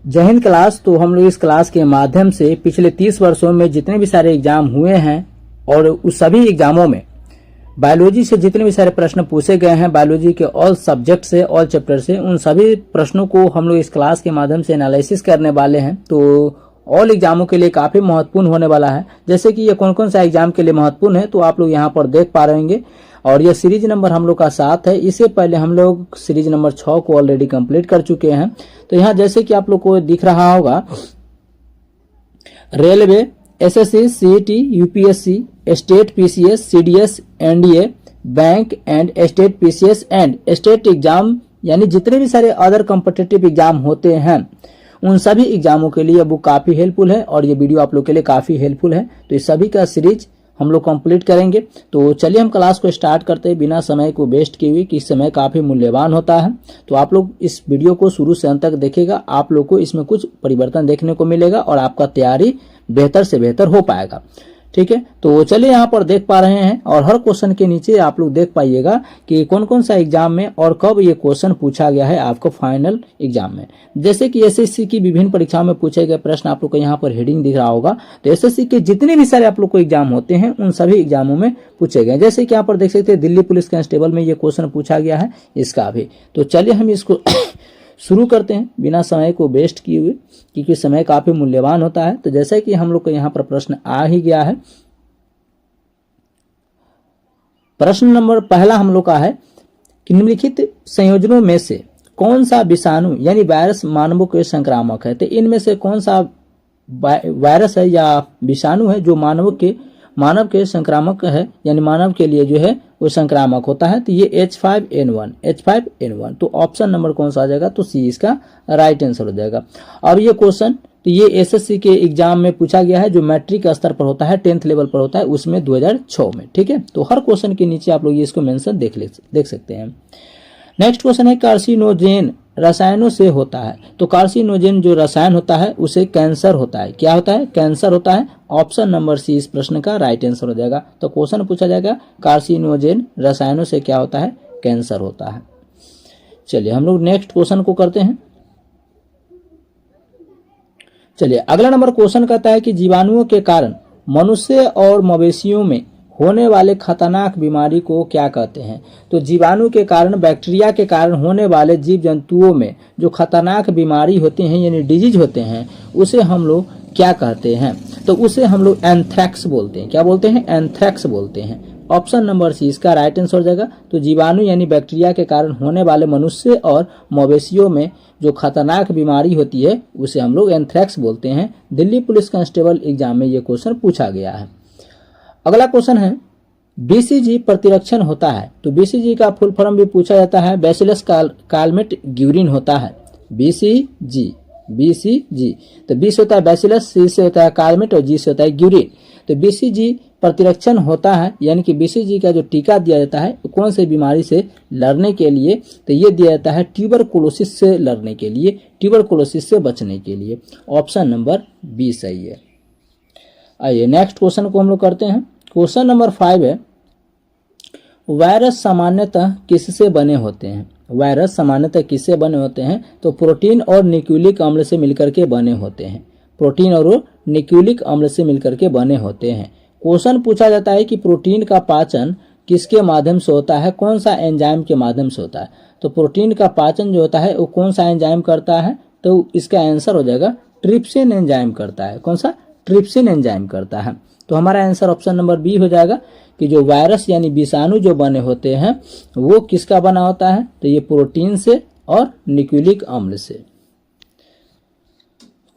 जय हिंद क्लास। तो हम लोग इस क्लास के माध्यम से पिछले 30 वर्षों में जितने भी सारे एग्जाम हुए हैं और उस सभी एग्जामों में बायोलॉजी से जितने भी सारे प्रश्न पूछे गए हैं, बायोलॉजी के ऑल सब्जेक्ट से, ऑल चैप्टर से, उन सभी प्रश्नों को हम लोग इस क्लास के माध्यम से एनालिसिस करने वाले हैं। तो ऑल एग्जामों के लिए काफी महत्वपूर्ण होने वाला है। जैसे कि ये कौन कौन सा एग्जाम के लिए महत्वपूर्ण है तो आप लोग यहाँ पर देख पा रहे होंगे। और ये सीरीज नंबर हम लोग का 7 है। इससे पहले हम लोग सीरीज नंबर 6 को ऑलरेडी कंप्लीट कर चुके हैं। तो यहाँ जैसे कि आप लोग को दिख रहा होगा, railway, SSC, CET, UPSC, state PCS, CDS, NDA, bank and state PCS and state exam, यानी जितने भी सारे अदर कॉम्पिटिटिव एग्जाम होते हैं उन सभी एग्जामों के लिए ये बुक काफी हेल्पफुल है और ये वीडियो आप लोग के लिए काफी हेल्पफुल है। तो इस सभी का सीरीज हम लोग कंप्लीट करेंगे। तो चलिए हम क्लास को स्टार्ट करते हैं बिना समय को वेस्ट किए हुए, कि समय काफी मूल्यवान होता है। तो आप लोग इस वीडियो को शुरू से अंत तक देखेगा, आप लोग को इसमें कुछ परिवर्तन देखने को मिलेगा और आपका तैयारी बेहतर से बेहतर हो पाएगा। ठीक है, तो चलिए यहाँ पर देख पा रहे हैं और हर क्वेश्चन के नीचे आप लोग देख पाइएगा कि कौन कौन सा एग्जाम में और कब ये क्वेश्चन पूछा गया है आपको फाइनल एग्जाम में। जैसे कि एसएससी की विभिन्न परीक्षाओं में पूछे गए प्रश्न आप लोग को यहाँ पर हेडिंग दिख रहा होगा। तो एसएससी के जितने भी सारे आप लोग को एग्जाम होते हैं उन सभी एग्जामों में पूछे गए। जैसे कि यहाँ पर देख सकते हैं दिल्ली पुलिस कांस्टेबल में ये क्वेश्चन पूछा गया है, इसका भी। तो चलिए हम इसको शुरू करते हैं बिना समय को वेस्ट किए हुए, क्योंकि समय काफी मूल्यवान होता है। तो जैसे कि हम लोग को यहाँ पर प्रश्न आ ही गया है। प्रश्न नंबर पहला हम लोग का है कि निम्नलिखित संयोजनों में से कौन सा विषाणु यानी वायरस मानवों के संक्रामक है। तो इनमें से कौन सा वायरस है या विषाणु है जो मानव के संक्रामक है, यानी मानव के लिए जो है वो संक्रामक होता है। तो ये H5N1। तो ऑप्शन नंबर कौन सा आ जाएगा, तो सी इसका राइट आंसर हो जाएगा। और ये क्वेश्चन तो ये एसएससी के एग्जाम में पूछा गया है, जो मैट्रिक स्तर पर होता है, 10th लेवल पर होता है, उसमें 2006 में। ठीक है, तो हर क्वेश्चन के नीचे आप लोग ये इसको मेंशन देख सकते हैं। नेक्स्ट क्वेश्चन है कार्सिनोजेन रसायनों से होता है। तो कार्सिनोजेन जो रसायन होता है उसे कैंसर होता है। क्या होता है, कैंसर होता है। ऑप्शन नंबर सी इस प्रश्न का राइट आंसर हो जाएगा। तो क्वेश्चन पूछा जाएगा कार्सिनोजेन रसायनों से क्या होता है, कैंसर होता है। चलिए हम लोग नेक्स्ट क्वेश्चन को करते हैं। चलिए अगला नंबर क्वेश्चन कहता है कि जीवाणुओं के कारण मनुष्य और मवेशियों में होने वाले खतरनाक बीमारी को क्या कहते हैं। तो जीवाणु के कारण, बैक्टीरिया के कारण होने वाले जीव जंतुओं में जो खतरनाक बीमारी होती हैं यानी डिजीज होते हैं उसे हम लोग क्या कहते हैं। तो उसे हम लोग एंथ्रैक्स बोलते हैं। क्या बोलते हैं, एंथ्रैक्स बोलते हैं। ऑप्शन नंबर सी इसका राइट आंसर हो जाएगा। तो जीवाणु यानी बैक्टीरिया के कारण होने वाले मनुष्य और मवेशियों में जो खतरनाक बीमारी होती है उसे हम लोग एंथ्रैक्स बोलते हैं। दिल्ली पुलिस कांस्टेबल एग्जाम में ये क्वेश्चन पूछा गया है। अगला क्वेश्चन है बीसीजी प्रतिरक्षण होता है। तो बीसीजी का फुल फॉर्म भी पूछा जाता है, बैसिलस कालमेट ग्यूरिन होता है। बीसीजी तो बी से होता है बैसिलस, सी से होता है कालमेट और जी से होता है ग्यूरिन। तो बीसीजी प्रतिरक्षण होता है, यानी कि बीसीजी का जो टीका दिया जाता है कौन से बीमारी से लड़ने के लिए, तो ये दिया जाता है ट्यूबरकुलोसिस से लड़ने के लिए, ट्यूबरकुलोसिस से बचने के लिए। ऑप्शन नंबर बी सही है। आइए नेक्स्ट क्वेश्चन को हम लोग करते हैं। क्वेश्चन नंबर 5 है वायरस सामान्यतः किससे बने होते हैं। वायरस सामान्यतः किससे बने होते हैं, तो प्रोटीन और न्यूक्लिक अम्ल से मिलकर के बने होते हैं। प्रोटीन और न्यूक्लिक अम्ल से मिलकर के बने होते हैं। क्वेश्चन पूछा जाता है कि प्रोटीन का पाचन किसके माध्यम से होता है, कौन सा एंजाइम के माध्यम से होता है। तो प्रोटीन का पाचन जो होता है वो कौन सा एंजाइम करता है, तो इसका आंसर हो जाएगा ट्रिप्सिन एंजाइम करता है। कौन सा, ट्रिप्सिन एंजाइम करता है। तो हमारा आंसर ऑप्शन नंबर बी हो जाएगा कि जो वायरस यानी विषाणु जो बने होते हैं वो किसका बना होता है, तो ये प्रोटीन से और न्यूक्लिक अम्ल से।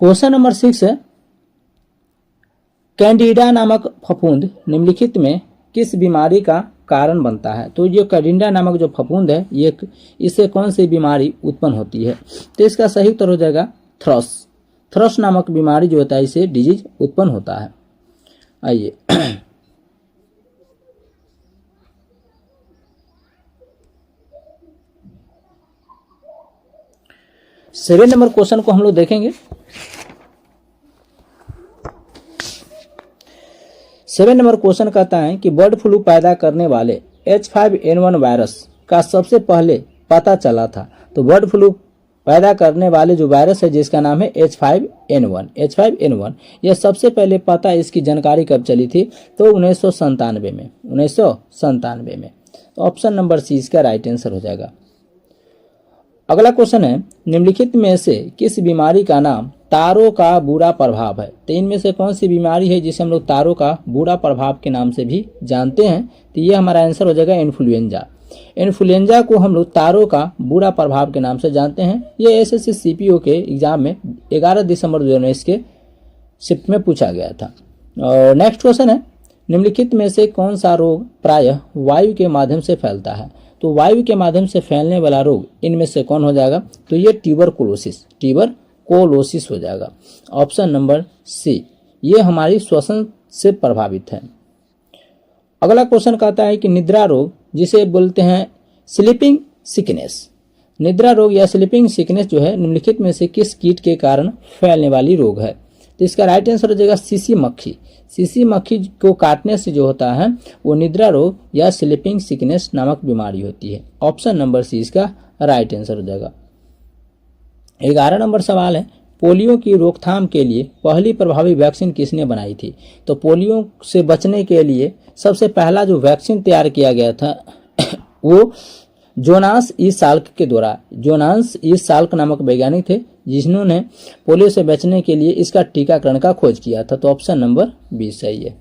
क्वेश्चन नंबर 6 है कैंडिडा नामक फफूंद निम्नलिखित में किस बीमारी का कारण बनता है। तो ये कैंडिडा नामक जो फफूंद है ये इससे कौन सी बीमारी उत्पन्न होती है। तो इसका सही उत्तर हो जाएगा थ्रश नामक बीमारी जो होता है इससे डिजीज उत्पन्न होता है। आइए 7 नंबर क्वेश्चन को हम लोग देखेंगे। 7 नंबर क्वेश्चन कहता है कि बर्ड फ्लू पैदा करने वाले H5N1 वायरस का सबसे पहले पता चला था। तो बर्ड फ्लू पैदा करने वाले जो वायरस है जिसका नाम है H5N1। H5N1 यह सबसे पहले पता इसकी जानकारी कब चली थी? तो 1997 में, 1997 में। तो ऑप्शन नंबर सी इसका राइट आंसर हो जाएगा। अगला क्वेश्चन है, निम्नलिखित में से किस बीमारी का नाम तारों का बुरा प्रभाव है? तो इनमें से कौन सी बीमारी है जिसे हम लोग तारों का बुरा प्रभाव के नाम से भी जानते हैं? तो ये हमारा आंसर हो जाएगा इन्फ्लुएंजा। इन्फ्लुएंजा को हम लोग तारों का बुरा प्रभाव के नाम से जानते हैं। ये एसएससी सीपीओ के एग्जाम में 11 दिसंबर 2019 के शिफ्ट में पूछा गया था। और नेक्स्ट क्वेश्चन है, निम्नलिखित में से कौन सा रोग प्रायः वायु के माध्यम से फैलता है? तो वायु के माध्यम से फैलने वाला रोग इनमें से कौन हो जाएगा? तो ये ट्यूबरकुलोसिस हो जाएगा। ऑप्शन नंबर सी, ये हमारी श्वसन से प्रभावित है। अगला क्वेश्चन कहता है कि निद्रा रोग जिसे बोलते हैं स्लीपिंग सिकनेस, निद्रा रोग या स्लीपिंग सिकनेस जो है निम्नलिखित में से किस कीट के कारण फैलने वाली रोग है? तो इसका राइट आंसर हो जाएगा सीसी मक्खी। सीसी मक्खी को काटने से जो होता है वो निद्रा रोग या स्लीपिंग सिकनेस नामक बीमारी होती है। ऑप्शन नंबर सी इसका राइट आंसर हो जाएगा। 11 नंबर सवाल है, पोलियो की रोकथाम के लिए पहली प्रभावी वैक्सीन किसने बनाई थी? तो पोलियो से बचने के लिए सबसे पहला जो वैक्सीन तैयार किया गया था वो जोनास ई साल्क के द्वारा, जोनास ई साल्क नामक वैज्ञानिक थे जिन्होंने पोलियो से बचने के लिए इसका टीकाकरण का खोज किया था। तो ऑप्शन नंबर 20 सही है।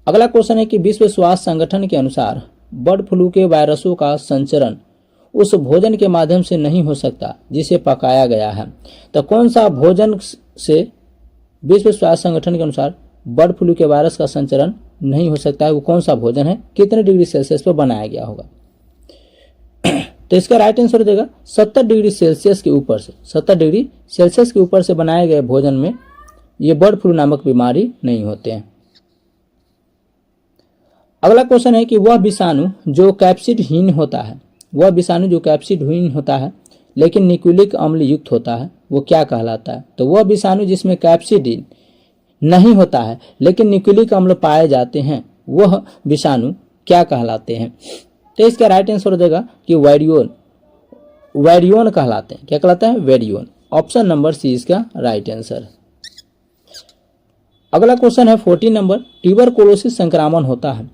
अगला क्वेश्चन है कि विश्व स्वास्थ्य संगठन के अनुसार बर्ड फ्लू के वायरसों का संचरण उस भोजन के माध्यम से नहीं हो सकता जिसे पकाया गया है। तो कौन सा भोजन से विश्व स्वास्थ्य संगठन के अनुसार बर्ड फ्लू के वायरस का संचरण नहीं हो सकता है? वो कौन सा भोजन है? कितने डिग्री सेल्सियस पर बनाया गया होगा? तो इसका राइट आंसर हो जाएगा 70 डिग्री सेल्सियस के ऊपर से, 70 डिग्री सेल्सियस के ऊपर से बनाए गए भोजन में ये बर्ड फ्लू नामक बीमारी नहीं होते हैं। अगला क्वेश्चन है कि वह विषाणु जो कैप्सिडहीन होता है, वह विषाणु जो कैप्सिडहीन होता है लेकिन न्यूक्लिक अम्ल युक्त होता है वो क्या कहलाता है? तो वह विषाणु जिसमें कैप्सिडीन नहीं होता है लेकिन न्यूक्लिक अम्ल पाए जाते हैं वह विषाणु क्या कहलाते हैं? तो इसका राइट आंसर हो जाएगा कि वैरियोन कहलाते हैं। क्या कहलाता है? वैरियोन। ऑप्शन नंबर सी इसका राइट आंसर। अगला क्वेश्चन है 14 नंबर, ट्यूबरकुलोसिस संक्रमण होता है।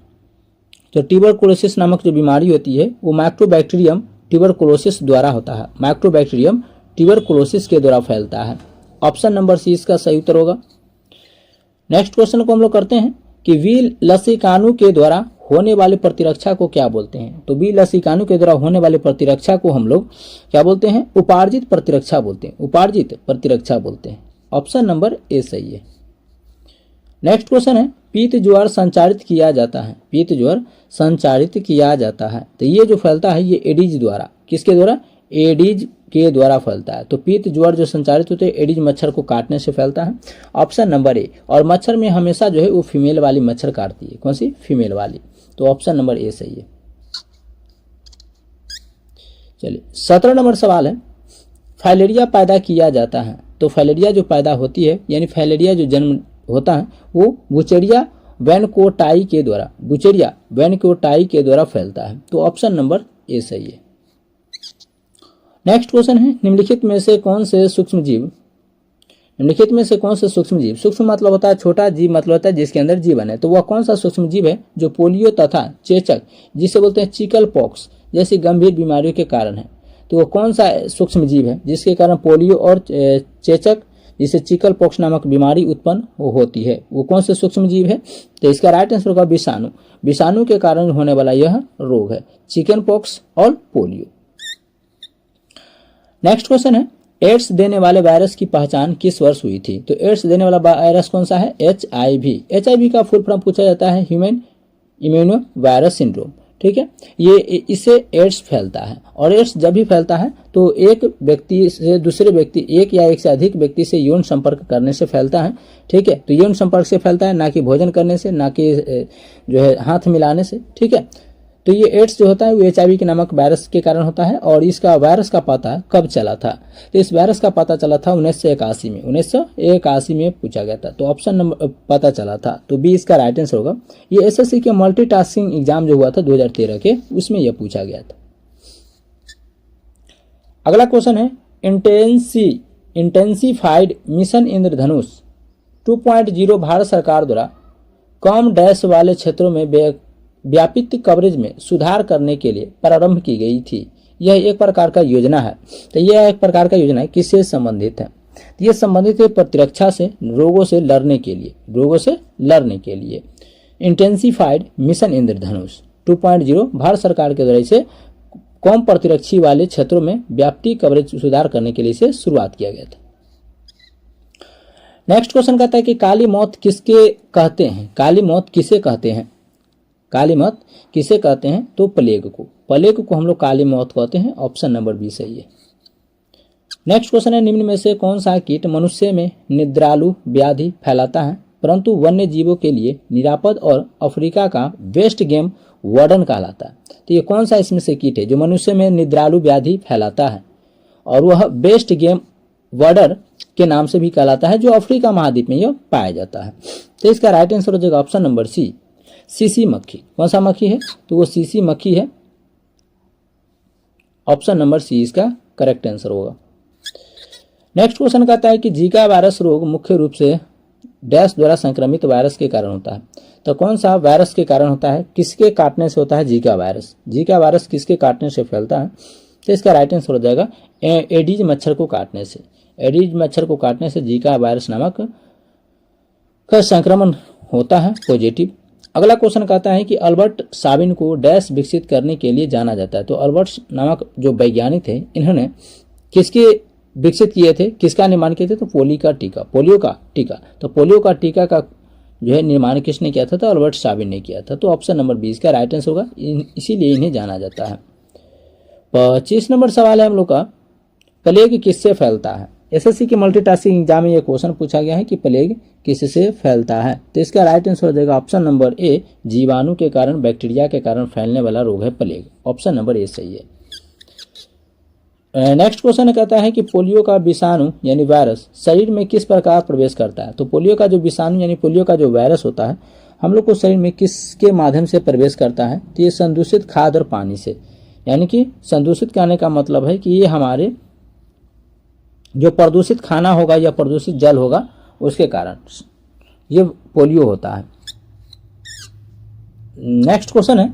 तो ट्यूबरकुलोसिस नामक जो बीमारी होती है वो माइक्रोबैक्टीरियम ट्यूबरकुलोसिस द्वारा होता है, माइक्रोबैक्टीरियम ट्यूबरकुलोसिस के द्वारा फैलता है। ऑप्शन नंबर सी इसका सही उत्तर होगा। नेक्स्ट क्वेश्चन को हम लोग करते हैं कि वी लसीकाणु के द्वारा होने वाली प्रतिरक्षा को क्या बोलते हैं? तो बी लसीकाणु के द्वारा होने वाली प्रतिरक्षा को हम लोग क्या बोलते हैं? उपार्जित प्रतिरक्षा बोलते हैं, उपार्जित प्रतिरक्षा बोलते हैं। ऑप्शन नंबर ए सही है। नेक्स्ट क्वेश्चन है, पीत ज्वर संचारित किया जाता है, पीत ज्वर संचारित किया जाता है तो ये जो फैलता है ये एडीज द्वारा, किसके द्वारा? एडीज के द्वारा फैलता है। तो पीत ज्वर जो संचारित होते हैं एडीज मच्छर को काटने से फैलता है। Option number A. और मच्छर में हमेशा जो है वो फीमेल वाली मच्छर काटती है, कौन सी? फीमेल वाली। तो ऑप्शन नंबर ए सही है। चलिए 17 नंबर सवाल है, फाइलेरिया पैदा किया जाता है। तो फाइलेरिया जो पैदा होती है यानी फाइलेरिया जो जन्म होता है वो बुचेरिया वैनकोटाई के द्वारा, बुचेरिया वैनकोटाई के द्वारा फैलता है। तो ऑप्शन नंबर ए सही है। नेक्स्ट क्वेश्चन है, निम्नलिखित में से कौन से सूक्ष्म जीव, निम्नलिखित में से कौन से सूक्ष्म जीव, सूक्ष्म मतलब होता है छोटा, जीव मतलब होता है जिसके अंदर जीवन है, तो वह कौन सा सूक्ष्म जीव है जो पोलियो तथा चेचक जिसे बोलते हैं चिकल पॉक्स जैसी गंभीर बीमारियों के कारण है? तो वह कौन सा सूक्ष्म जीव है जिसके कारण पोलियो और चेचक जिसे चिकल पॉक्स नामक बीमारी उत्पन्न होती है? वो कौन से सूक्ष्म जीव है? तो इसका राइट आंसर होगा विषाणु। विषाणु के कारण होने वाला यह रोग है चिकन पॉक्स और पोलियो। नेक्स्ट क्वेश्चन है, एड्स देने वाले वायरस की पहचान किस वर्ष हुई थी? तो एड्स देने वाला वायरस कौन सा है? HIV। HIV का फुल फॉर्म पूछा जाता है ह्यूमन इम्यूनो वायरस सिंड्रोम। ठीक है, ये इससे एड्स फैलता है और एड्स जब भी फैलता है तो एक व्यक्ति से दूसरे व्यक्ति, एक या एक से अधिक व्यक्ति से यौन संपर्क करने से फैलता है। ठीक है, तो यौन संपर्क से फैलता है, ना कि भोजन करने से, ना कि जो है हाथ मिलाने से। ठीक है, तो ये एड्स जो होता है वो HIV के नामक वायरस के कारण होता है। और इसका वायरस का पता कब चला था? तो इस वायरस का पता चला था 1981 में, 1981 में पूछा गया था। तो ऑप्शन नंबर पता चला था, तो बी इसका राइट आंसर होगा। ये SSC के मल्टीटास्किंग एग्जाम जो हुआ था 2013 के, उसमें यह पूछा गया था। अगला क्वेश्चन है, इंटेंसिफाइड मिशन इंद्रधनुष 2.0 भारत सरकार द्वारा कम डैश वाले क्षेत्रों में व्यापित कवरेज में सुधार करने के लिए प्रारंभ की गई थी। यह एक प्रकार का योजना है। तो यह एक प्रकार का योजना है, किससे संबंधित है? तो यह संबंधित है प्रतिरक्षा से, रोगों से लड़ने के लिए। इंटेंसिफाइड मिशन इंद्रधनुष 2.0 भारत सरकार के द्वारा इसे कम प्रतिरक्षी वाले क्षेत्रों में व्याप्ति कवरेज सुधार करने के लिए इसे शुरुआत किया गया था। नेक्स्ट क्वेश्चन कहता है कि काली मौत किसके कहते हैं? काली मौत किसे कहते हैं? काली मौत किसे कहते हैं? तो प्लेग को हम लोग काली मौत कहते हैं। ऑप्शन नंबर बी सही है। नेक्स्ट क्वेश्चन है, निम्न में से कौन सा कीट मनुष्य में निद्रालु व्याधि फैलाता है परंतु वन्य जीवों के लिए निरापद और अफ्रीका का बेस्ट गेम वार्डन कहलाता है? तो ये कौन सा इसमें से कीट है जो मनुष्य में निद्रालु व्याधि फैलाता है और वह बेस्ट गेम वार्डर के नाम से भी कहलाता है, जो अफ्रीका महाद्वीप में यह पाया जाता है? तो इसका राइट आंसर हो जाएगा ऑप्शन नंबर सी, सीसी मक्खी। कौन सा मक्खी है? तो वो सीसी मक्खी है। ऑप्शन नंबर सी इसका करेक्ट आंसर होगा। नेक्स्ट क्वेश्चन कहता है कि जीका वायरस रोग मुख्य रूप से डैश द्वारा संक्रमित वायरस के कारण होता है। तो कौन सा वायरस के कारण होता है? किसके काटने से होता है जीका वायरस? जीका वायरस किसके काटने से फैलता है? तो इसका राइट आंसर हो जाएगा एडीज मच्छर को काटने से। एडीज मच्छर को काटने से जीका वायरस नामक का संक्रमण होता है पॉजिटिव। अगला क्वेश्चन कहता है कि अल्बर्ट साबिन को डैश विकसित करने के लिए जाना जाता है। तो अल्बर्ट नामक जो वैज्ञानिक थे, इन्होंने किसके विकसित किए थे, किसका निर्माण किए थे? तो पोलियो का टीका। तो पोलियो का टीका का जो है निर्माण किसने किया था? तो अल्बर्ट साबिन ने किया था। तो ऑप्शन नंबर 20 का राइट आंसर होगा, इसीलिए इन्हें जाना जाता है। 25 नंबर सवाल है हम लोग का, प्लेग किससे फैलता है? एसएससी के मल्टीटास्किंग एग्जाम में यह क्वेश्चन पूछा गया है कि प्लेग किससे फैलता है? तो इसका राइट आंसर हो जाएगा ऑप्शन नंबर ए, जीवाणु के कारण, बैक्टीरिया के कारण फैलने वाला रोग है प्लेग। ऑप्शन नंबर ए सही है। नेक्स्ट क्वेश्चन कहता है कि पोलियो का विषाणु यानी वायरस शरीर में किस प्रकार प्रवेश करता है? तो पोलियो का जो विषाणु यानी पोलियो का जो वायरस होता है, हम लोग को शरीर में किसके माध्यम से प्रवेश करता है? तो ये संदूषित खाद्य और पानी से, यानी कि संदूषित कहने का मतलब है कि ये हमारे जो प्रदूषित खाना होगा या प्रदूषित जल होगा उसके कारण ये पोलियो होता है। नेक्स्ट क्वेश्चन है,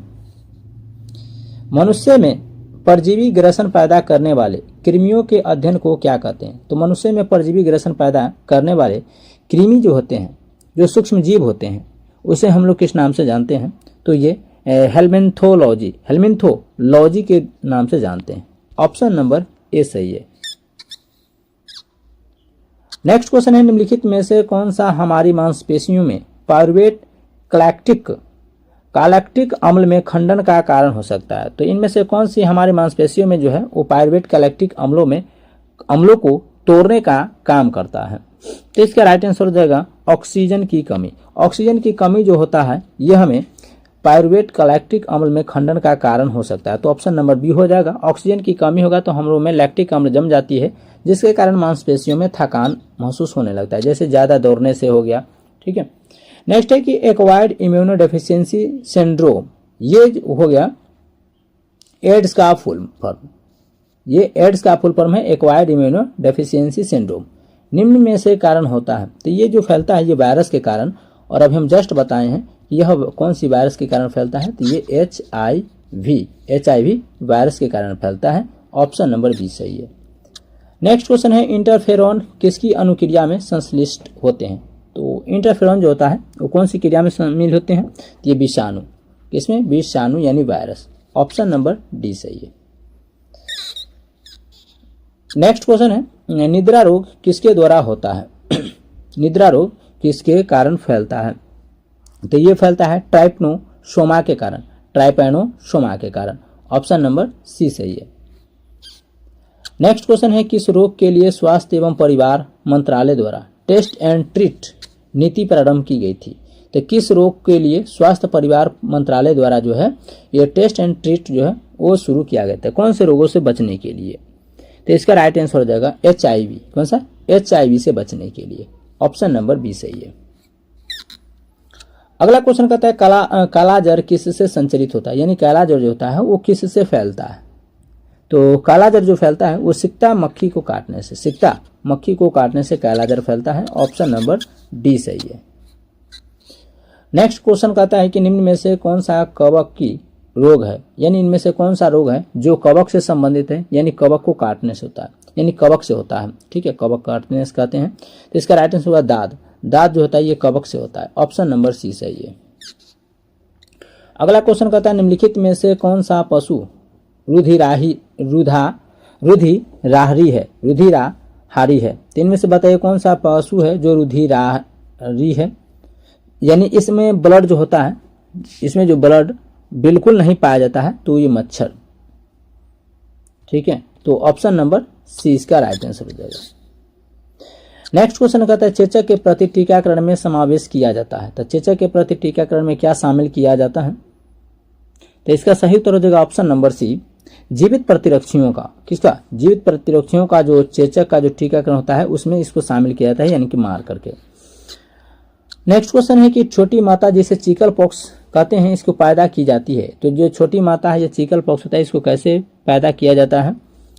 मनुष्य में परजीवी ग्रसन पैदा करने वाले कृमियों के अध्ययन को क्या कहते हैं? तो मनुष्य में परजीवी ग्रसन पैदा करने वाले कृमि जो होते हैं, जो सूक्ष्म जीव होते हैं, उसे हम लोग किस नाम से जानते हैं? तो ये हेलमिन्थोलॉजी के नाम से जानते हैं। ऑप्शन नंबर ए सही है। नेक्स्ट क्वेश्चन है, निम्नलिखित में से कौन सा हमारी मांसपेशियों में पायरुवेट कालैक्टिक अम्ल में खंडन का कारण हो सकता है? तो इनमें से कौन सी हमारी मांसपेशियों में जो है वो पायरुवेट कालैक्टिक अम्लों को तोड़ने का काम करता है? तो इसका राइट आंसर हो जाएगा ऑक्सीजन की कमी। ऑक्सीजन की कमी जो होता है यह हमें पायरुवेट कालैक्टिक अम्ल में खंडन का कारण हो सकता है। तो ऑप्शन नंबर बी हो जाएगा। ऑक्सीजन की कमी होगा तो हम लोग में लैक्टिक अम्ल जम जाती है, जिसके कारण मांसपेशियों में थकान महसूस होने लगता है, जैसे ज़्यादा दौड़ने से हो गया। ठीक है। नेक्स्ट है कि एक्वायर्ड इम्यूनोडेफिशिएंसी सिंड्रोम, ये हो गया एड्स का फुल फॉर्म। ये एड्स का फुल फॉर्म है एक्वायर्ड इम्यूनोडेफिशिएंसी सिंड्रोम। निम्न में से कारण होता है, तो ये जो फैलता है ये वायरस के कारण, और अभी हम जस्ट बताए हैं कि यह कौन सी वायरस के कारण फैलता है? तो ये HIV वायरस के कारण फैलता है। ऑप्शन नंबर बी सही है। नेक्स्ट क्वेश्चन है, इंटरफेरॉन किसकी अनुक्रिया में संश्लिष्ट होते हैं? तो इंटरफेरॉन जो होता है वो कौन सी क्रिया में शामिल होते हैं? तो ये विषाणु, किसमें? विषाणु यानी वायरस। ऑप्शन नंबर डी सही है। नेक्स्ट क्वेश्चन है, निद्रा रोग किसके द्वारा होता है? निद्रा रोग किसके कारण फैलता है? तो ये फैलता है ट्राइपैनोसोमा के कारण। ऑप्शन नंबर सी सही है। नेक्स्ट क्वेश्चन है, किस रोग के लिए स्वास्थ्य एवं परिवार मंत्रालय द्वारा टेस्ट एंड ट्रीट नीति प्रारंभ की गई थी? तो किस रोग के लिए स्वास्थ्य परिवार मंत्रालय द्वारा जो है ये टेस्ट एंड ट्रीट जो है वो शुरू किया गया था? कौन से रोगों से बचने के लिए? तो इसका राइट आंसर हो जाएगा HIV। कौन सा? HIV से बचने के लिए। ऑप्शन नंबर बी सही है। अगला क्वेश्चन कहता है, काला ज्वर किससे संचरित होता है? यानी काला ज्वर जो होता है वो किससे फैलता है? तो कालाजार जो फैलता है वो सिकटा मक्खी को काटने से, सिकटा मक्खी को काटने से कालाजार फैलता है। ऑप्शन नंबर डी सही है। नेक्स्ट क्वेश्चन कहता है कि निम्न में से कौन सा कवक की रोग है, यानी इनमें से कौन सा रोग है जो कवक से संबंधित है, यानी कवक को काटने से होता है, यानी कवक से होता है। ठीक है, कवक काटने से कहते हैं। तो इसका राइट आंसर होगा दाद। दाद जो होता है ये कवक से होता है। ऑप्शन नंबर सी सही है। अगला क्वेश्चन कहता है निम्नलिखित में से कौन सा पशु रुधिराहारी है, रुधिराहारी है। तो इनमें से बताइए कौन सा पशु है जो रुधिराहारी है, यानी इसमें ब्लड जो होता है, इसमें जो ब्लड बिल्कुल नहीं पाया जाता है, तो ये मच्छर। ठीक है, तो ऑप्शन नंबर सी इसका राइट आंसर हो जाएगा। नेक्स्ट क्वेश्चन कहता है चेचक के प्रति टीकाकरण में समावेश किया जाता है। तो चेचक के प्रति टीकाकरण में क्या शामिल किया जाता है, तो इसका सही उत्तर हो जाएगा ऑप्शन नंबर सी, जीवित प्रतिरक्षियों का। किसका? जीवित प्रतिरक्षियों का जो चेचक का जो टीकाकरण होता है उसमें इसको शामिल किया जाता है, यानी कि मार करके। नेक्स्ट क्वेश्चन है कि छोटी माता जिसे चिकन पॉक्स कहते हैं इसको पैदा की जाती है। तो जो छोटी माता है, ये चिकन पॉक्स होता है, इसको कैसे पैदा किया जाता है,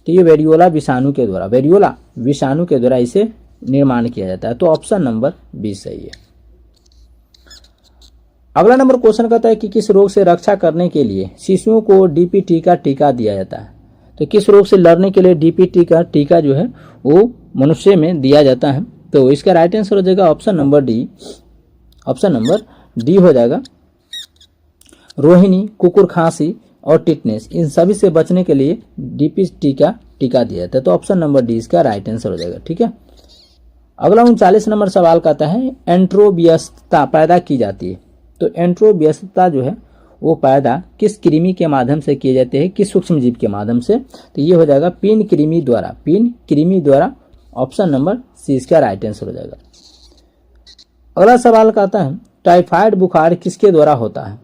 तो ये वेरियोला विषाणु के द्वारा, वेरियोला विषाणु के द्वारा इसे निर्माण किया जाता है। तो ऑप्शन नंबर 20 सही है। अगला नंबर क्वेश्चन कहता है कि किस रोग से रक्षा करने के लिए शिशुओं को डीपीटी का टीका दिया जाता है। तो किस रोग से लड़ने के लिए डीपीटी का टीका जो है वो मनुष्य में दिया जाता है। तो इसका राइट आंसर हो जाएगा option number D, option number D हो जाएगा। रोहिणी, कुकुर खांसी और टिटनेस, इन सभी से बचने के लिए डीपीटी का टीका दिया जाता है। तो ऑप्शन नंबर डी इसका राइट आंसर हो जाएगा। ठीक है, अगला 39 नंबर सवाल कहता है एंट्रोबियसता पैदा की जाती है। तो एंट्रोबियसता जो है वो पैदा किस कृमि के माध्यम से किए जाते हैं, किस सूक्ष्म जीव के माध्यम से, तो ये हो जाएगा पीन कृमि द्वारा, पीन कृमि द्वारा। ऑप्शन नंबर सी इसका राइट आंसर हो जाएगा। अगला सवाल कहता है टाइफाइड बुखार किसके द्वारा होता है,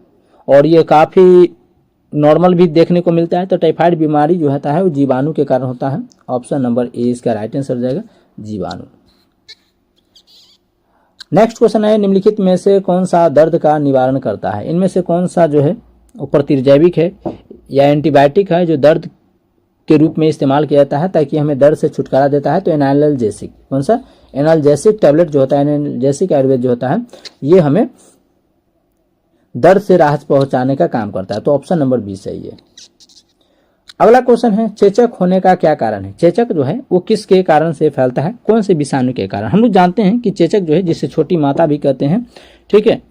और ये काफी नॉर्मल भी देखने को मिलता है। तो टाइफाइड बीमारी जो होता है वो जीवाणु के कारण होता है। ऑप्शन नंबर ए इसका राइट आंसर हो जाएगा, जीवाणु। नेक्स्ट क्वेश्चन है निम्नलिखित में से कौन सा दर्द का निवारण करता है। इनमें से कौन सा जो है वो प्रतिजैविक है या एंटीबायोटिक है जो दर्द के रूप में इस्तेमाल किया जाता है ताकि हमें दर्द से छुटकारा देता है। तो एनाल्जेसिक, कौन सा? एनाल्जेसिक टैबलेट जो होता है, एनाल्जेसिक आयुर्वेद जो होता है, ये हमें दर्द से राहत पहुंचाने का काम करता है। तो ऑप्शन नंबर 20 सही है। अगला क्वेश्चन है चेचक होने का क्या कारण है। चेचक जो है वो किसके कारण से फैलता है, कौन से विषाणु के कारण। हम लोग जानते हैं कि चेचक जो है जिसे छोटी माता भी कहते हैं, ठीक है,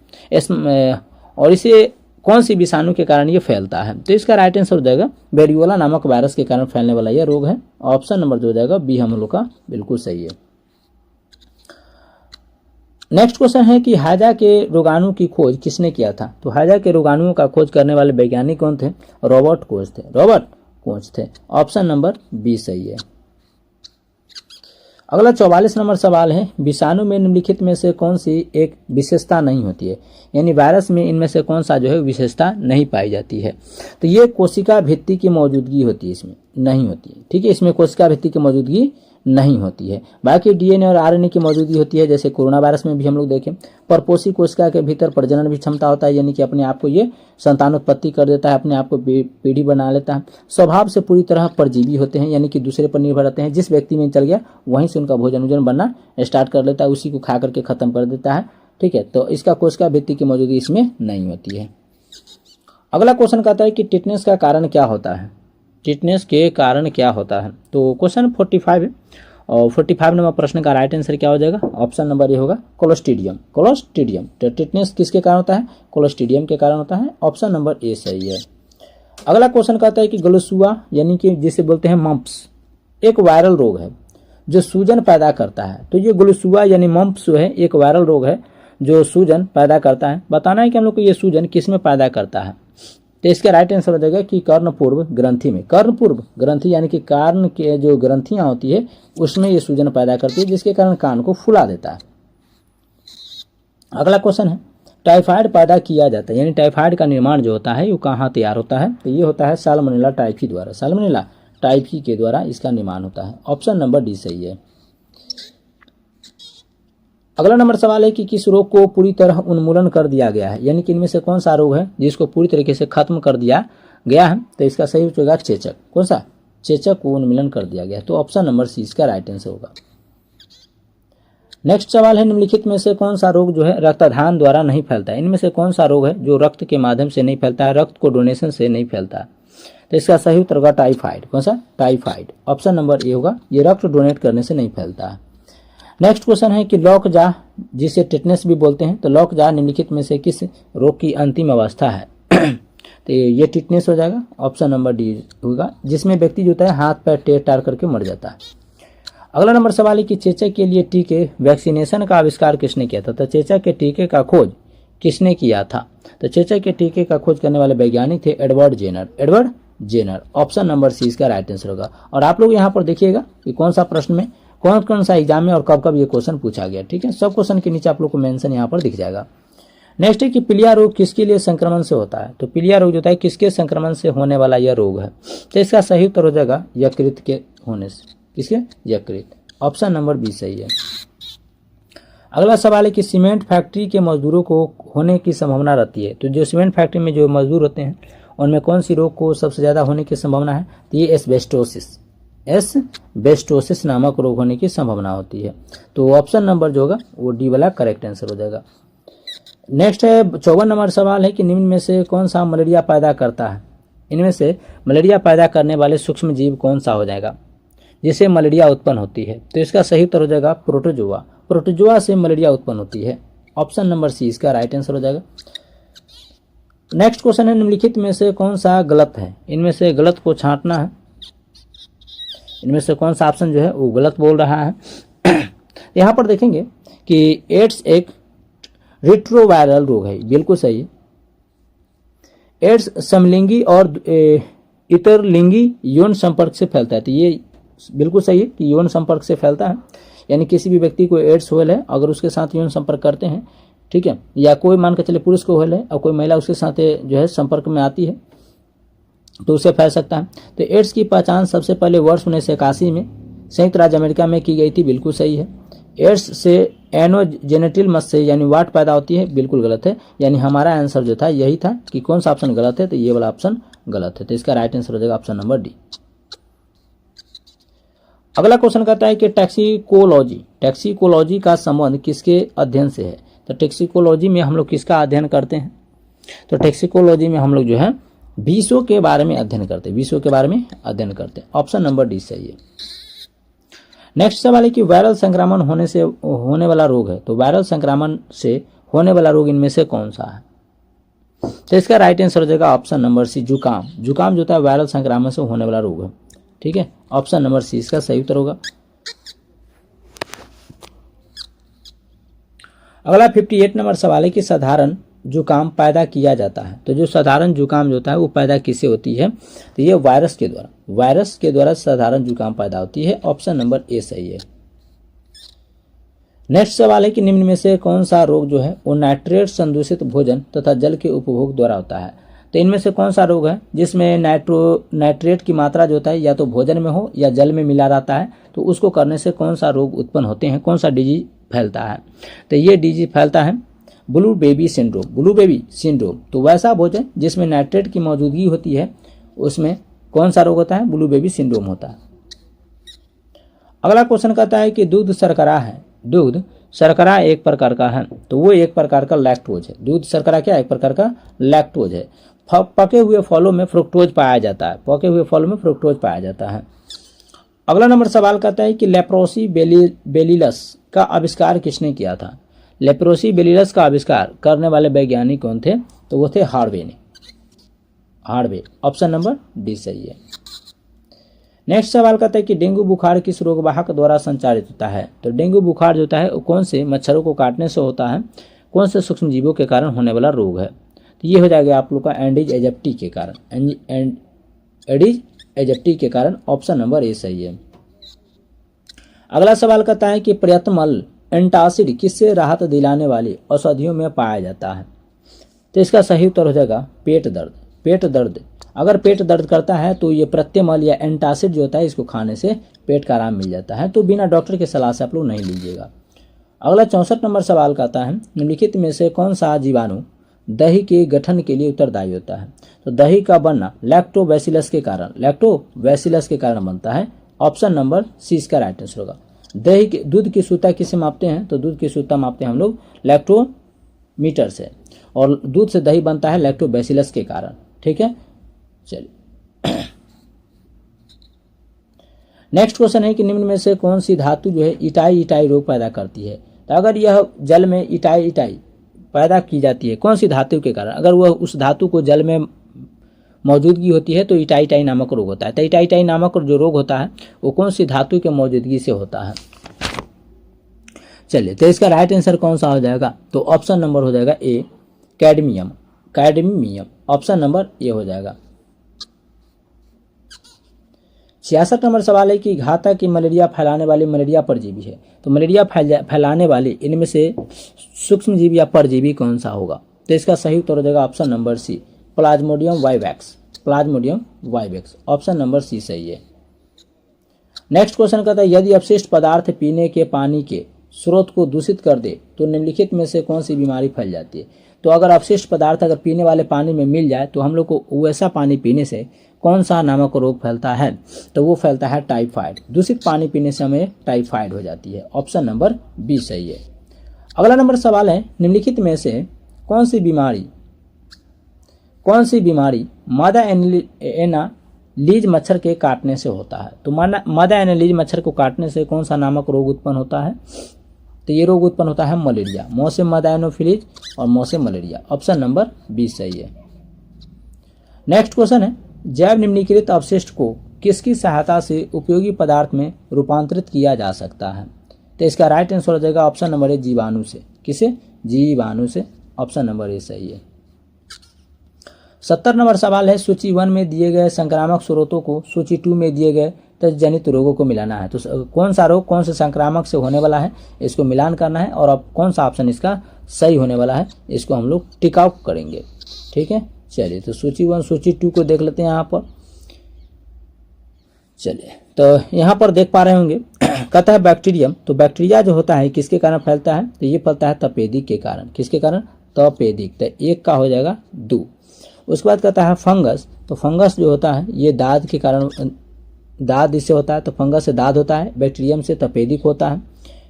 और इसे कौन सी विषाणु के कारण ये फैलता है। तो इसका राइट आंसर हो जाएगा वेरियोला नामक वायरस के कारण फैलने वाला यह रोग है। ऑप्शन नंबर जो हो जाएगा बी हम लोग का बिल्कुल सही है। नेक्स्ट क्वेश्चन है कि हैजा के रोगाणु की खोज किसने किया था। तो हैजा के रोगाणुओं का खोज करने वाले वैज्ञानिक कौन थे? रॉबर्ट कोच थे, रॉबर्ट कोच थे। ऑप्शन नंबर बी सही है। अगला 44 नंबर सवाल है विषाणु में निम्नलिखित में से कौन सी एक विशेषता नहीं होती है, यानी वायरस में इनमें से कौन सा जो है विशेषता नहीं पाई जाती है। तो ये कोशिका भित्ति की मौजूदगी होती है, इसमें नहीं होती है। ठीक है, इसमें कोशिका भित्ति की मौजूदगी नहीं होती है। बाकी डीएनए और आरएनए की मौजूदगी होती है, जैसे कोरोना वायरस में भी हम लोग देखें। परपोषी कोशिका के भीतर प्रजनन भी क्षमता होता है, यानी कि अपने आप को ये संतानोत्पत्ति कर देता है, अपने आप को पीढ़ी बना लेता है। स्वभाव से पूरी तरह परजीवी होते हैं, यानी कि दूसरे पर निर्भर रहते हैं। जिस व्यक्ति में चल गया वहीं से उनका भोजन बनना स्टार्ट कर लेता है, उसी को खा करके खत्म कर देता है। ठीक है, तो इसका कोशिका भित्ति की मौजूदगी इसमें नहीं होती है। अगला क्वेश्चन कहता है कि टिटनेस का कारण क्या होता है, टिटनेस के कारण क्या होता है। तो क्वेश्चन 45 है और 45 नंबर प्रश्न का राइट आंसर क्या हो जाएगा? ऑप्शन नंबर ए होगा क्लोस्ट्रीडियम। क्लोस्ट्रीडियम, तो टिटनेस किसके कारण होता है? क्लोस्ट्रीडियम के कारण होता है। ऑप्शन नंबर ए सही है। अगला क्वेश्चन कहता है कि गलुसुआ यानी कि जिसे बोलते हैं मम्प्स, एक वायरल रोग है जो सूजन पैदा करता है। तो ये गलुसुआ यानी मम्प्स जो है एक वायरल रोग है जो सूजन पैदा करता है। बताना है कि हम लोग को ये सूजन किस में पैदा करता है। तो इसका राइट आंसर हो जाएगा कि कर्णपूर्व ग्रंथि में। कर्णपूर्व ग्रंथि यानी कि कान के जो ग्रंथियां होती है उसमें ये सूजन पैदा करती है, जिसके कारण कान को फुला देता है। अगला क्वेश्चन है टाइफाइड पैदा किया जाता है, यानी टाइफाइड का निर्माण जो होता है वो कहाँ तैयार होता है। तो ये होता है साल्मोनेला टाइफी द्वारा, साल्मोनेला टाइफी के द्वारा इसका निर्माण होता है। ऑप्शन नंबर डी सही है। अगला नंबर सवाल है कि किस रोग को पूरी तरह उन्मूलन कर दिया गया है, यानी कि इनमें से कौन सा रोग है जिसको पूरी तरीके से खत्म कर दिया गया है। तो इसका सही होगा चेचक। कौन सा? चेचक को उन्मूलन कर दिया गया। तो ऑप्शन नंबर सी इसका राइट आंसर होगा। नेक्स्ट सवाल है, निम्नलिखित में से कौन सा रोग जो है रक्तदान द्वारा नहीं फैलता है? इनमें से कौन सा रोग है जो रक्त के माध्यम से नहीं फैलता है, रक्त को डोनेशन से नहीं फैलता है? तो इसका सही उत्तर होगा टाइफाइड। कौन सा? टाइफाइड। ऑप्शन नंबर ए होगा, ये रक्त डोनेट करने से नहीं फैलता है। नेक्स्ट क्वेश्चन है कि लॉकजा, जिसे टिटनेस भी बोलते हैं, तो लॉकजा निम्नलिखित में से किस रोग की अंतिम अवस्था है? तो ये टिटनेस हो जाएगा। ऑप्शन नंबर डी होगा, जिसमें व्यक्ति जो होता है हाथ पैर टेढ़ टार करके मर जाता है। अगला नंबर सवाल है कि चेचक के लिए टीके वैक्सीनेशन का आविष्कार किसने किया था? तो चेचक के टीके का खोज किसने किया था? तो चेचक के टीके का खोज करने वाले वैज्ञानिक थे Edward Jenner. Edward Jenner. Option number C इसका राइट आंसर होगा। और आप लोग यहाँ पर देखिएगा कि कौन सा प्रश्न में कौन कौन सा एग्जाम में और कब कब ये क्वेश्चन पूछा गया। ठीक है, सब क्वेश्चन के नीचे आप लोग को मेंशन यहाँ पर दिख जाएगा। नेक्स्ट है कि पीलिया रोग किसके लिए संक्रमण से होता है? तो पीलिया रोग जो होता है किसके संक्रमण से होने वाला यह रोग है? तो इसका सही उत्तर हो जाएगा यकृत के होने से। किसके? यकृत। ऑप्शन नंबर बी सही है। अगला सवाल है कि सीमेंट फैक्ट्री के मजदूरों को होने की संभावना रहती है। तो जो सीमेंट फैक्ट्री में जो मजदूर होते हैं उनमें कौन सी रोग को सबसे ज़्यादा होने की संभावना है? तो ये एस्बेस्टोसिस नामक रोग होने की संभावना होती है। तो ऑप्शन नंबर जो होगा वो डी वाला करेक्ट आंसर हो जाएगा। नेक्स्ट है 54 नंबर सवाल है कि निम्न में से कौन सा मलेरिया पैदा करता है? इनमें से मलेरिया पैदा करने वाले सूक्ष्म जीव कौन सा हो जाएगा जिससे मलेरिया उत्पन्न होती है? तो इसका सही उत्तर हो जाएगा प्रोटोजोआ। प्रोटोजोआ से मलेरिया उत्पन्न होती है। ऑप्शन नंबर सी इसका राइट आंसर हो जाएगा। नेक्स्ट क्वेश्चन है, निम्नलिखित में से कौन सा गलत है? इनमें से गलत को छांटना है। इनमें से कौन सा ऑप्शन जो है वो गलत बोल रहा है? यहाँ पर देखेंगे कि एड्स एक रिट्रोवायरल रोग है, बिल्कुल सही। एड्स समलिंगी और इतरलिंगी यौन संपर्क से फैलता है। तो ये बिल्कुल सही है कि यौन संपर्क से फैलता है, यानी किसी भी व्यक्ति को एड्स होल है, अगर उसके साथ यौन संपर्क करते हैं, ठीक है, या कोई मान के चले पुरुष को होल है और कोई महिला उसके साथ जो है संपर्क में आती है तो उसे फैल सकता है। तो एड्स की पहचान सबसे पहले वर्ष 1981 में संयुक्त राज्य अमेरिका में की गई थी, बिल्कुल सही है। एड्स से एनोजेनेटिल मस से यानी वाट पैदा होती है, बिल्कुल गलत है। यानी हमारा आंसर जो था यही था कि कौन सा ऑप्शन गलत है, तो ये वाला ऑप्शन गलत है। तो इसका राइट आंसर हो जाएगा ऑप्शन नंबर डी। अगला क्वेश्चन कहता है कि टैक्सिकोलॉजी का संबंध किसके अध्ययन से है? तो टैक्सिकोलॉजी में हम लोग किसका अध्ययन करते हैं? तो टैक्सिकोलॉजी में हम लोग जो है विषयों के बारे में अध्ययन करते हैं। विषयों के बारे में अध्ययन करते हैं। ऑप्शन नंबर डी सही है। नेक्स्ट सवाल है कि वायरल संक्रमण होने से होने वाला रोग है। तो वायरल संक्रमण से होने वाला रोग इनमें से कौन सा है? तो इसका राइट आंसर हो जाएगा ऑप्शन नंबर सी जुकाम। जुकाम जो होता है वायरल संक्रमण से होने वाला रोग है। ठीक है, ऑप्शन नंबर सी इसका सही उत्तर होगा। अगला 58 नंबर सवाल है कि साधारण जुकाम पैदा किया जाता है। तो जो साधारण जुकाम जो होता है वो पैदा किससे होती है? तो ये वायरस के द्वारा साधारण जुकाम पैदा होती है। ऑप्शन नंबर ए सही है। नेक्स्ट सवाल है कि निम्न में से कौन सा रोग जो है वो नाइट्रेट संदूषित भोजन तथा जल के उपभोग द्वारा होता है? तो इनमें से कौन सा रोग है जिसमें नाइट्रेट की मात्रा जो होता है या तो भोजन में हो या जल में मिला रहता है? तो उसको करने से कौन सा रोग उत्पन्न होते हैं, कौन सा डिजीज फैलता है? तो ये डिजीज फैलता है ब्लू बेबी सिंड्रोम। तो वैसा भोजन जिसमें नाइट्रेट की मौजूदगी होती है उसमें कौन सा रोग होता है? ब्लू बेबी सिंड्रोम होता है। अगला क्वेश्चन कहता है कि दूध शर्करा है। दूध शर्करा एक प्रकार का है, तो वो एक प्रकार का लैक्टोज है। दूध शर्करा क्या? एक प्रकार का लैक्टोज है। पके हुए फलों में फ्रुक्टोज पाया जाता है। अगला नंबर सवाल कहता है कि लेप्रोसी बेलिलस का आविष्कार किसने किया था? लेप्रोसी बेलिलस का आविष्कार करने वाले वैज्ञानिक कौन थे? तो वो थे हार्वे। ऑप्शन नंबर डी सही है। नेक्स्ट सवाल कहता है कि डेंगू बुखार किस रोगवाहक द्वारा संचारित होता है? तो डेंगू बुखार जो होता है वो कौन से मच्छरों को काटने से होता है, कौन से सूक्ष्म जीवों के कारण होने वाला रोग है? तो ये हो जाएगा आप लोग का एंडीज एजिप्टी के कारण। ऑप्शन नंबर ए सही है। अगला सवाल कहता है कि प्रयत्मल एंटासिड किससे राहत दिलाने वाली औषधियों में पाया जाता है? तो इसका सही उत्तर हो जाएगा पेट दर्द। अगर पेट दर्द करता है तो ये प्रत्यमल या एंटासिड जो होता है इसको खाने से पेट का आराम मिल जाता है। तो बिना डॉक्टर की सलाह से आप लोग नहीं लीजिएगा। अगला 64 नंबर सवाल कहता है निम्नलिखित में से कौन सा जीवाणु दही के गठन के लिए उत्तरदायी होता है? तो दही का बनना लैक्टोबैसिलस के कारण बनता है। ऑप्शन नंबर सी इसका राइट आंसर होगा। दूध की शुद्धता किससे मापते हैं? तो दूध की शुद्धता मापते हैं हम लोग लैक्टोमीटर से, और दूध से दही बनता है लैक्टोबैसिलस के कारण। ठीक है, चलिए नेक्स्ट क्वेश्चन है कि निम्न में से कौन सी धातु जो है इटाई रोग पैदा करती है? तो अगर यह जल में इटाई पैदा की जाती है कौन सी धातु के कारण, अगर वह उस धातु को जल में मौजूदगी होती है तो इटाई नामक रोग होता है। तो इटाई नामक जो रोग होता है वो कौन सी धातु के मौजूदगी से होता है? चलिए, तो इसका राइट आंसर कौन सा हो जाएगा? तो ऑप्शन नंबर हो जाएगा ए, कैडमियम। ऑप्शन नंबर ए हो जाएगा। 66 नंबर सवाल है कि घातक की मलेरिया फैलाने वाली मलेरिया परजीवी है। तो मलेरिया फैलाने वाले इनमें से सूक्ष्मजीवी या परजीवी कौन सा होगा? तो इसका सही उत्तर हो जाएगा option number C, plasmodium vivax. Option number C सही है। नेक्स्ट क्वेश्चन कहता है यदि अपशिष्ट पदार्थ पीने के पानी के स्रोत को दूषित कर दे तो निम्नलिखित में से कौन सी बीमारी फैल जाती है? तो अगर अपशिष्ट पदार्थ अगर पीने वाले पानी में मिल जाए तो हम लोग को वैसा पानी पीने से कौन सा नामक रोग फैलता है? तो वो फैलता है टाइफाइड। दूषित पानी पीने से हमें टाइफाइड हो जाती है। ऑप्शन नंबर बी सही है। अगला नंबर सवाल है निम्नलिखित में से कौन सी बीमारी मादा एनालीज मच्छर के काटने से होता है? तो मादा एनालीज मच्छर को काटने से कौन सा नामक रोग उत्पन्न होता है? तो ये रोग उत्पन्न होता है मलेरिया, मौसम मादा एनोफिलीज और मौसम मलेरिया। ऑप्शन नंबर बी सही है। नेक्स्ट क्वेश्चन है जैव निम्नीकृत अपशिष्ट को किसकी सहायता से उपयोगी पदार्थ में रूपांतरित किया जा सकता है? तो इसका राइट आंसर हो जाएगा ऑप्शन नंबर ए, जीवाणु से। किसे? जीवाणु से। ऑप्शन नंबर ए सही है। 70 नंबर सवाल है सूची 1 में दिए गए संक्रामक स्रोतों को सूची 2 में दिए गए जनित रोगों को मिलाना है। तो कौन सा रोग कौन से संक्रामक से होने वाला है इसको मिलान करना है, और अब कौन सा ऑप्शन इसका सही होने वाला है इसको हम लोग टिक आउट करेंगे। ठीक है, चलिए तो सूची 1 सूची 2 को देख लेते हैं यहाँ पर। चलिए तो यहाँ पर देख पा रहे होंगे कहता है बैक्टीरियम। तो बैक्टीरिया जो होता है किसके कारण फैलता है? तो ये फैलता है तपेदिक के कारण। किसके कारण? तपेदिक। तो एक का हो जाएगा 2। उसके बाद कहता है फंगस। तो फंगस जो होता है ये दाद के कारण, दाद इससे होता है तो फंगस से दाद होता है, बैक्टीरियम से तपेदिक होता है।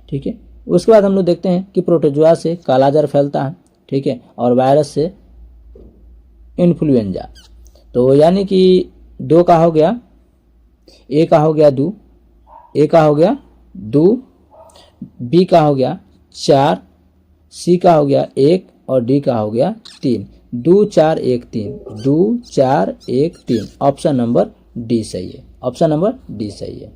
ठीक है, उसके बाद हम लोग देखते हैं कि प्रोटोजोआ से कालाजार फैलता है। ठीक है, और वायरस से इन्फ्लुएंजा। तो यानी कि 2 का हो गया, ए का हो गया 2, ए का हो गया 2, बी का हो गया 4, सी का हो गया 1 और डी का हो गया 3। 2 4 1 3, 2 4 1 3। ऑप्शन नंबर डी सही है। ऑप्शन नंबर डी सही है।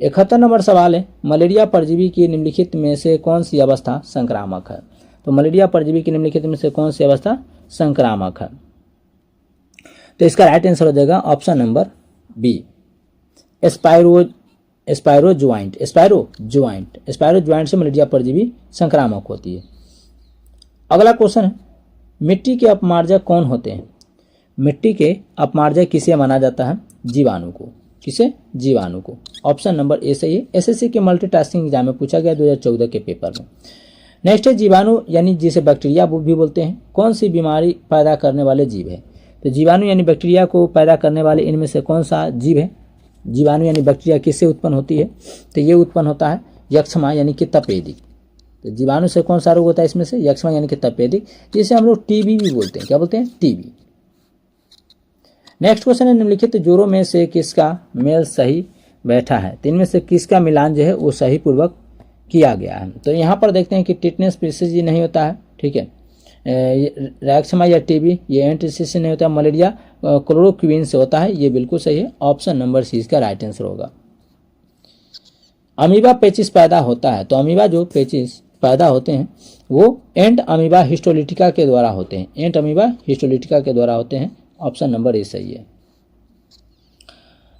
71 नंबर सवाल है मलेरिया परजीवी की निम्नलिखित में से कौन सी अवस्था संक्रामक है? तो मलेरिया परजीवी की निम्नलिखित में से कौन सी अवस्था संक्रामक है? तो इसका राइट आंसर हो जाएगा ऑप्शन नंबर बी, स्पाइरो ज्वाइंट से मलेरिया परजीवी संक्रामक होती है। अगला क्वेश्चन है मिट्टी के अपमार्जक कौन होते हैं? मिट्टी के अपमार्जक किसे माना जाता है? जीवाणु को। किसे? जीवाणु को। ऑप्शन नंबर ए सही है। एसएससी के मल्टीटास्किंग एग्जाम में पूछा गया 2014 के पेपर में। नेक्स्ट है जीवाणु यानी जिसे बैक्टीरिया भी बोलते हैं, कौन सी बीमारी पैदा करने वाले जीव है? तो जीवाणु यानी बैक्टीरिया को पैदा करने वाले इनमें से कौन सा जीव है? जीवाणु यानी बैक्टीरिया किससे उत्पन्न होती है? तो ये उत्पन्न होता है यक्ष्मा यानी कि तपेदिक। तो जीवाणु से कौन सा रोग होता है इसमें से? यक्ष्मा यानी कि तपेदिक, जिसे हम लोग टीबी भी बोलते हैं। क्या बोलते हैं? टीबी। नेक्स्ट क्वेश्चन है निम्नलिखित जोड़ों में से किसका मेल सही बैठा है? तो इनमें से किसका मिलान जो है वो सही पूर्वक किया गया है? तो यहाँ पर देखते हैं कि टिटनेस प्रिसीज नहीं होता है। ठीक है, यक्ष्मा या टीबी ये एंटीसिस नहीं होता है। मलेरिया क्लोरोक्विन से होता है। ये बिल्कुल सही है। ऑप्शन नंबर सी इसका राइट आंसर होगा। अमीबा पेचिस पैदा होता है। तो अमीबा जो पेचिस पैदा होते हैं वो एंट अमीबा हिस्टोलिटिका के द्वारा होते हैं। एंट अमीबा हिस्टोलिटिका के द्वारा होते हैं। ऑप्शन नंबर ए सही है।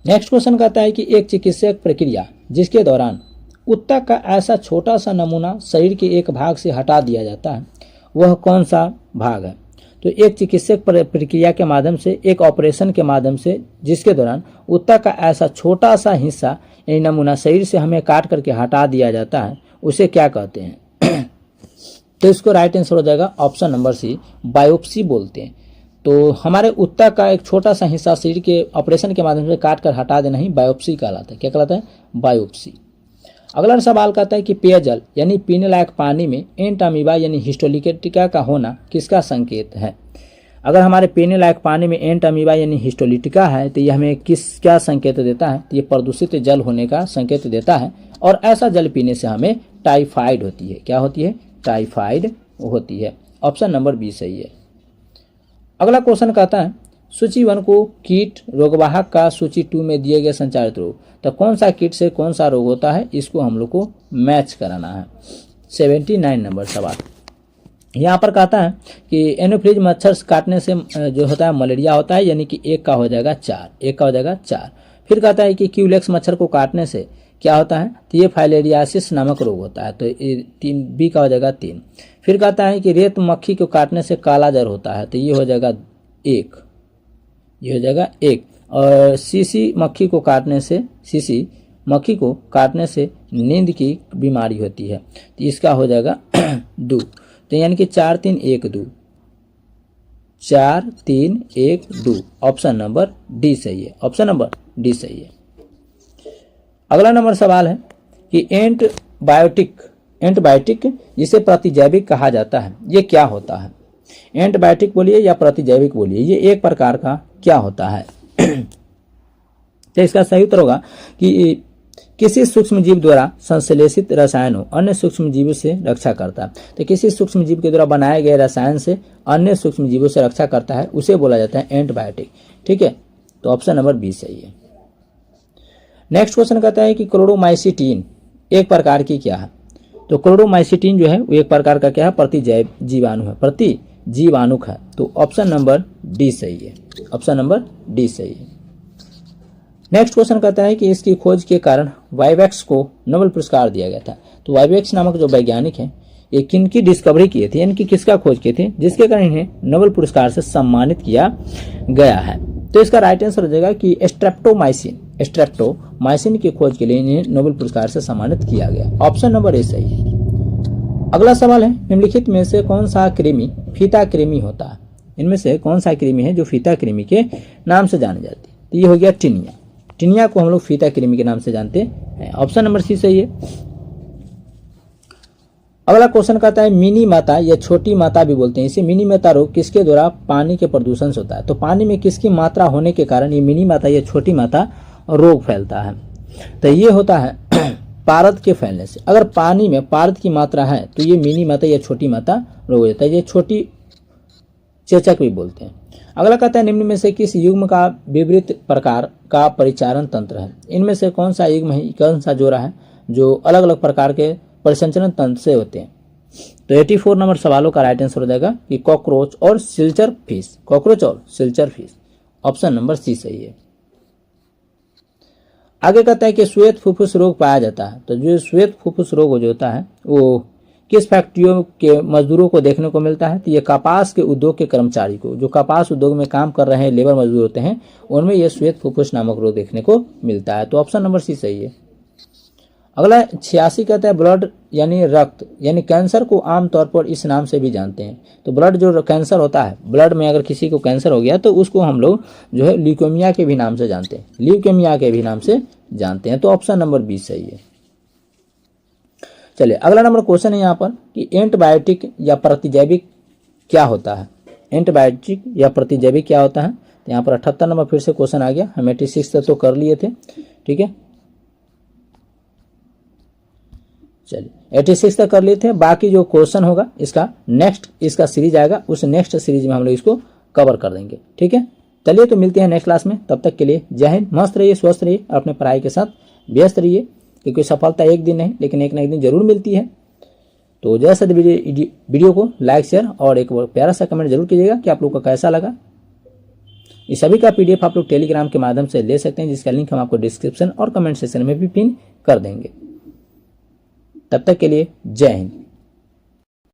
नेक्स्ट क्वेश्चन कहता है कि एक चिकित्सक प्रक्रिया जिसके दौरान ऊतक का ऐसा छोटा सा नमूना शरीर के एक भाग से हटा दिया जाता है वह कौन सा भाग है? तो एक चिकित्सक प्रक्रिया के माध्यम से, एक ऑपरेशन के माध्यम से जिसके दौरान ऊतक का ऐसा छोटा सा हिस्सा यानी नमूना शरीर से हमें काट करके हटा दिया जाता है उसे क्या कहते हैं? तो इसको राइट आंसर हो जाएगा ऑप्शन नंबर सी, बायोप्सी बोलते हैं। तो हमारे उत्तक का एक छोटा सा हिस्सा शरीर के ऑपरेशन के माध्यम से काट कर हटा देना ही बायोप्सी कहलाता है। क्या कहलाता है? बायोप्सी। अगला सवाल कहता है कि पेयजल यानी पीने लायक पानी में एंट अमीबा यानी हिस्टोलिटिका का होना किसका संकेत है? अगर हमारे पीने लायक पानी में एंट अमीबा यानी हिस्टोलिटिका है तो यह हमें क्या संकेत देता है? तो ये प्रदूषित जल होने का संकेत देता है, और ऐसा जल पीने से हमें टाइफाइड होती है। क्या होती है? टाइफाइड होती है। ऑप्शन नंबर बी सही है। अगला क्वेश्चन कहता है सूची 1 को कीट रोगवाहक का सूची 2 में दिए गए संचारित रोग, तो कौन सा कीट से कौन सा रोग होता है, इसको हम लोग को मैच कराना है। 79 नंबर सवाल यहाँ पर कहता है कि एनोफ्लिज मच्छर काटने से जो होता है मलेरिया होता है, यानी कि एक का हो जाएगा 4, एक का हो जाएगा 4। फिर कहता है कि क्यूलेक्स मच्छर को काटने से क्या होता है? तो ये फाइलेरियासिस नामक रोग होता है, तो ये 3 बी का हो जाएगा 3। फिर कहता है कि रेत मक्खी को काटने से काला जर होता है, तो ये हो जाएगा 1, ये हो जाएगा 1। और सीसी मक्खी को काटने से नींद की बीमारी होती है, तो इसका हो जाएगा 2। तो यानी कि 4 3 1 2, 4 3 1 2। ऑप्शन नंबर डी सही है। ऑप्शन नंबर डी सही है। अगला नंबर सवाल है कि एंटीबायोटिक जिसे प्रतिजैविक कहा जाता है, ये क्या होता है? एंटीबायोटिक बोलिए या प्रतिजैविक बोलिए, ये एक प्रकार का क्या होता है? तो इसका सही उत्तर होगा कि किसी सूक्ष्म जीव द्वारा संश्लेषित रसायनों अन्य सूक्ष्म जीवों से रक्षा करता है। तो किसी सूक्ष्म जीव के द्वारा बनाए गए रसायन से अन्य सूक्ष्म जीवों से रक्षा करता है, उसे बोला जाता है एंटीबायोटिक। ठीक है, तो ऑप्शन नंबर बी सही है। नेक्स्ट क्वेश्चन कहता है कि क्लोरोमाइसिटीन एक प्रकार की क्या है? तो क्लोरोमाइसिटीन जो है वो एक प्रकार का क्या है? प्रतिजीवाणु है, प्रतिजीवाणुक है। तो ऑप्शन नंबर डी सही है। ऑप्शन नंबर डी सही है। नेक्स्ट क्वेश्चन कहता है कि इसकी खोज के कारण वाइवेक्स को नोबेल पुरस्कार दिया गया था। तो वाइवेक्स नामक जो वैज्ञानिक हैं, ये किनकी डिस्कवरी किए थे, यानी कि किसका खोज किए थे, जिसके कारण इन्हें नोबेल पुरस्कार से सम्मानित किया गया है? तो इसका राइट आंसर हो जाएगा कि स्ट्रेप्टोमाइसिन की खोज के लिए इन्हें नोबेल पुरस्कार से सम्मानित किया गया। ऑप्शन नंबर ए सही है। अगला सवाल है निम्नलिखित में से कौन सा कृमि फीता कृमि होता है? इनमें से कौन सा कृमि है जो फीता कृमि के नाम से जानी जाती है? तो ये हो गया टिनिया। टिनिया को हम लोग फीता कृमि के नाम से जानते हैं। ऑप्शन नंबर सी सही है। अगला क्वेश्चन कहता है मिनी माता या छोटी माता भी बोलते हैं इसे, मिनी माता रोग किसके द्वारा पानी के प्रदूषण से होता है? तो पानी में किसकी मात्रा होने के कारण ये मिनी माता या छोटी माता रोग फैलता है? तो ये होता है पारद के फैलने से। अगर पानी में पारद की मात्रा है तो ये मिनी माता या छोटी माता रोग हो जाता है, ये छोटी चेचक भी बोलते हैं। अगला कहता है निम्न में से किस युग्म का विपरीत प्रकार का परिचारण तंत्र है? इनमें से कौन सा युग्म है, कौन सा जोड़ा है जो अलग अलग प्रकार के परिसंचरण तंत्र से होते हैं? तो 84 नंबर सवालों का राइट आंसर हो जाएगा कि कॉकरोच और सिल्चर फिश। कॉकरोच और silverfish. Option number C सही है। आगे कहता है कि श्वेत फुफ्फुस रोग पाया जाता है। तो जो श्वेत फुफ्फुस रोग जो होता है वो किस फैक्ट्रियों के मजदूरों को देखने को मिलता है? तो ये कपास के उद्योग के कर्मचारी को, जो कपास उद्योग में काम कर रहे हैं लेबर मजदूर होते हैं, उनमें यह श्वेत फुफ्फुस नामक रोग देखने को मिलता है। तो ऑप्शन नंबर सी सही है। अगला 86 कहता है ब्लड यानी रक्त यानी कैंसर को आमतौर पर इस नाम से भी जानते हैं। तो ब्लड जो कैंसर होता है, ब्लड में अगर किसी को कैंसर हो गया तो उसको हम लोग जो है ल्यूकेमिया के भी नाम से जानते हैं, ल्यूकेमिया के भी नाम से जानते हैं। तो ऑप्शन नंबर 20 सही है। चलिए अगला नंबर क्वेश्चन है यहाँ पर कि एंटीबायोटिक या प्रतिजैविक क्या होता है? एंटीबायोटिक या प्रतिजैविक क्या होता है? तो यहाँ पर 78 नंबर फिर से क्वेश्चन आ गया। हम 86 तो कर लिए थे, ठीक है। चलिए 86 तक कर लिए थे। बाकी जो क्वेश्चन होगा इसका नेक्स्ट इसका सीरीज आएगा, उस नेक्स्ट सीरीज में हम लोग इसको कवर कर देंगे, ठीक है। चलिए तो मिलते हैं नेक्स्ट क्लास में, तब तक के लिए जय हिंद। मस्त रहिए, स्वस्थ रहिए, अपने पढ़ाई के साथ व्यस्त रहिए, क्योंकि सफलता एक दिन नहीं लेकिन एक ना एक दिन जरूर मिलती है। तो जैसा वीडियो को लाइक शेयर और एक प्यारा सा कमेंट जरूर कीजिएगा कि आप लोग को कैसा लगा। इस सभी का PDF आप लोग टेलीग्राम के माध्यम से ले सकते हैं, जिसका लिंक हम आपको डिस्क्रिप्शन और कमेंट सेक्शन में भी पिन कर देंगे। तब तक के लिए जय हिंद।